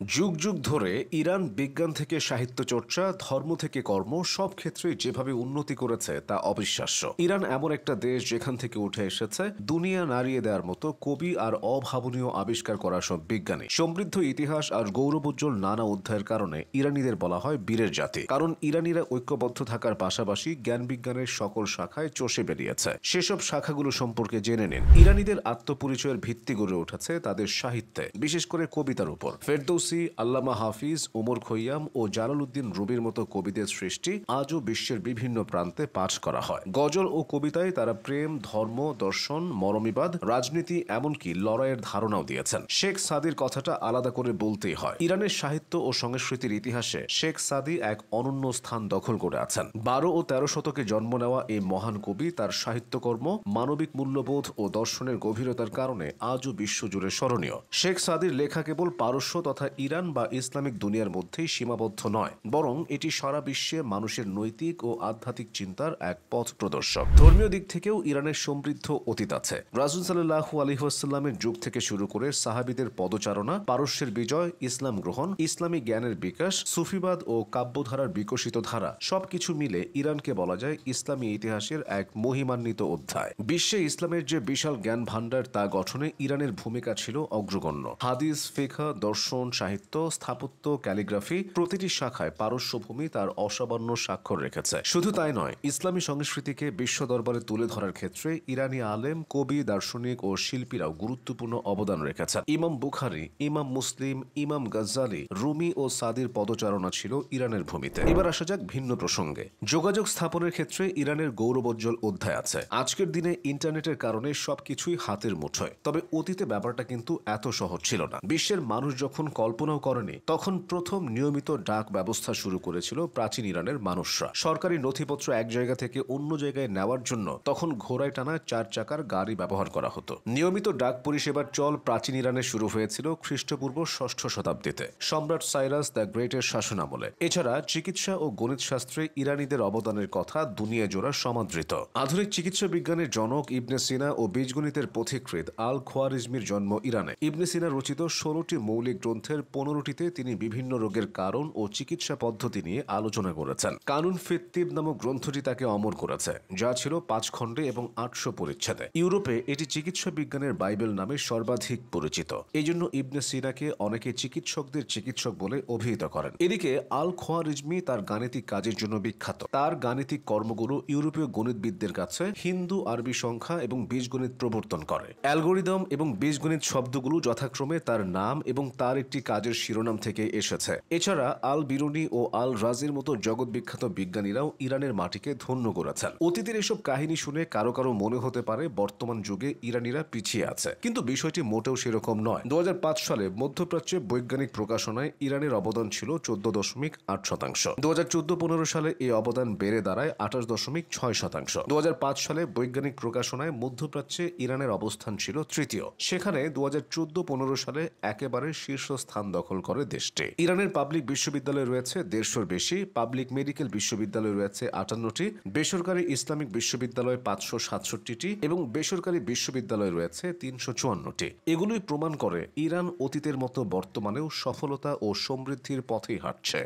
যুগ যুগ ধরে ইরান বিজ্ঞান থেকে সাহিত্য চর্চা, ধর্ম থেকে কর্ম সব ক্ষেত্রে যেভাবে উন্নতি করেছে তা অবিশ্বাস্য। ইরান এমন একটা দেশ যেখান থেকে উঠে এসেছে দুনিয়া নাড়িয়ে দেওয়ার মতো কবি আর অভাবনীয় আবিষ্কার করা সব বিজ্ঞানী। সমৃদ্ধ ইতিহাস আর গৌরবোজ্জ্বল নানা অধ্যায়ের কারণে ইরানিদের বলা হয় বীরের জাতি। কারণ ইরানিরা ঐক্যবদ্ধ থাকার পাশাপাশি জ্ঞান বিজ্ঞানের সকল শাখায় চষে বেরিয়েছে। সেসব শাখাগুলো সম্পর্কে জেনে নিন। ইরানিদের আত্মপরিচয়ের ভিত্তি গড়ে উঠেছে তাদের সাহিত্যে, বিশেষ করে কবিতার উপর। ফেরদৌসি, আল্লামা হাফিজ, ওমর খৈয়াম ও জালালউদ্দিন রুমির মতো কবিদের সৃষ্টি আজও বিশ্বের বিভিন্ন প্রান্তে পাঠ করা হয়। গজল ও কবিতায় তারা প্রেম, ধর্ম, দর্শন, মরমিবাদ, রাজনীতি, এমনকি লড়াইয়ের ধারণাও দিয়েছেন। শেখ সাদির কথাটা আলাদা করে বলতেই হয়। ইরানের সাহিত্য ও সংস্কৃতির ইতিহাসে শেখ সাদি এক অনন্য স্থান দখল করে আছেন। 12 ও 13 শতকে জন্ম নেওয়া এই মহান কবি তার সাহিত্যকর্ম, মানবিক মূল্যবোধ ও দর্শনের গভীরতার কারণে আজও বিশ্বজুড়ে স্মরণীয়। শেখ সাদির লেখা কেবল পারস্য তথা ইরান বা ইসলামিক দুনিয়ার মধ্যেই সীমাবদ্ধ নয়, বরং এটি সারা বিশ্বে মানুষের নৈতিক ও আধ্যাত্মিক চিন্তার এক পথ প্রদর্শক। ধর্মীয় দিক থেকেও ইরানের সমৃদ্ধ অতীত আছে। রাসূল সাল্লাল্লাহু আলাইহি ওয়াসাল্লামের যুগ থেকে শুরু করে সাহাবীদের পদচারণা, পারস্যের বিজয়, ইসলাম গ্রহণ, ইসলামী জ্ঞানের বিকাশ, সুফিবাদ ও কাব্যধারার বিকশিত ধারা সবকিছু মিলে ইরানকে বলা যায় ইসলামী ইতিহাসের এক মহিমান্বিত অধ্যায়। বিশ্বে ইসলামের যে বিশাল জ্ঞান ভাণ্ডার তা গঠনে ইরানের ভূমিকা ছিল অগ্রগণ্য। হাদিস, ফিকহ, দর্শন, সাহিত্য, স্থাপত্য, ক্যালিগ্রাফি প্রতিটি শাখায় পারস্য ভূমি তার অসামান্য স্বাক্ষর রেখেছে। শুধু তাই নয়, ইসলামী সংস্কৃতিকে বিশ্ব দরবারে তুলে ধরার ক্ষেত্রে ইরানি আলেম, কবি, দার্শনিক ও শিল্পীরাও গুরুত্বপূর্ণ অবদান রেখেছেন। ইমাম বুখারী, ইমাম মুসলিম, ইমাম গাজ্জালি, রুমি ও সাদির পদচারণা ছিল ইরানের ভূমিতে। এবার আসা যাক ভিন্ন প্রসঙ্গে। যোগাযোগ স্থাপনের ক্ষেত্রে ইরানের গৌরবোজ্জ্বল অধ্যায় আছে। আজকের দিনে ইন্টারনেটের কারণে সবকিছুই হাতের মুঠোয়, তবে অতীতে ব্যাপারটা কিন্তু এত সহজ ছিল না। বিশ্বের মানুষ যখন কল্পনাও করেনি, তখন প্রথম নিয়মিত ডাক ব্যবস্থা শুরু করেছিল প্রাচীন ইরানের মানুষরা। সরকারি নথিপত্র এক জায়গা থেকে অন্য জায়গায় নেওয়ার জন্য তখন ঘোড়ায় টানা 4 চাকার গাড়ি ব্যবহার করা হতো। নিয়মিত ডাক পরিষেবার চল প্রাচীন ইরানে শুরু হয়েছিল খ্রিস্টপূর্ব 6ষ্ঠ শতাব্দীতে সম্রাট সাইরাস দ্য গ্রেটের শাসনামলে। এছাড়া চিকিৎসা ও গণিত শাস্ত্রে ইরানিদের অবদানের কথা দুনিয়া জোড়া সমাদৃত। আধুনিক চিকিৎসা বিজ্ঞানের জনক ইবনে সিনা ও বীজগণিতের পথিকৃৎ আল খোয়ারিজমির জন্ম ইরানে। ইবনে সিনা রচিত 16টি মৌলিক গ্রন্থের 15টিতে তিনি বিভিন্ন রোগের কারণ ও চিকিৎসা পদ্ধতি নিয়ে আলোচনা করেছেন। কানুন ফিত তিব নামক গ্রন্থটি তাকে অমর করেছে, যা ছিল 5 খণ্ডে এবং 800 পরিচ্ছেদে। ইউরোপে এটি চিকিৎসা বিজ্ঞানের বাইবেল নামে সর্বাধিক পরিচিত। এই জন্য ইবনে সিনাকে অনেকে চিকিৎসকদের চিকিৎসক বলে অভিহিত করেন। এদিকে আল খোয়ারিজমি তার গাণিতিক কাজের জন্য বিখ্যাত। তার গাণিতিক কর্মগুলো ইউরোপীয় গণিতবিদদের কাছে হিন্দু, আরবি সংখ্যা এবং বীজগণিত প্রবর্তন করে। অ্যালগোরিদম এবং বীজগণিত শব্দগুলো যথাক্রমে তার নাম এবং তার একটি কাজের শিরোনাম থেকে এসেছে। এছাড়া আল বিরুনি ও আল রাজির মতো জগৎ বিখ্যাত বিজ্ঞানীরাও ইরানের মাটিকে ধন্য করেছেন। অতীতের এসব কাহিনী শুনে কারো কারো মনে হতে পারে বর্তমান যুগে ইরানিরা পিছিয়ে আছে, কিন্তু বিষয়টি মোটেও সেরকম নয়। 2005 সালে মধ্যপ্রাচ্যে বৈজ্ঞানিক প্রকাশনায় ইরানের অবদান ছিল 14.8%। 2014-15 সালে এই অবদান বেড়ে দাঁড়ায় 28.6%। 2005 সালে বৈজ্ঞানিক প্রকাশনায় মধ্যপ্রাচ্যে ইরানের অবস্থান ছিল তৃতীয়। সেখানে 2014-15 সালে একেবারে শীর্ষস্থান দখল করে দেশটি। ইরানের পাবলিক বিশ্ববিদ্যালয় রয়েছে 150-র বেশি, পাবলিক মেডিকেল বিশ্ববিদ্যালয় রয়েছে 58টি, বেসরকারি ইসলামিক বিশ্ববিদ্যালয় 567টি এবং বেসরকারি বিশ্ববিদ্যালয় রয়েছে 354টি। এগুলোই প্রমাণ করে ইরান অতীতের মতো বর্তমানেও সফলতা ও সমৃদ্ধির পথেই হাঁটছে।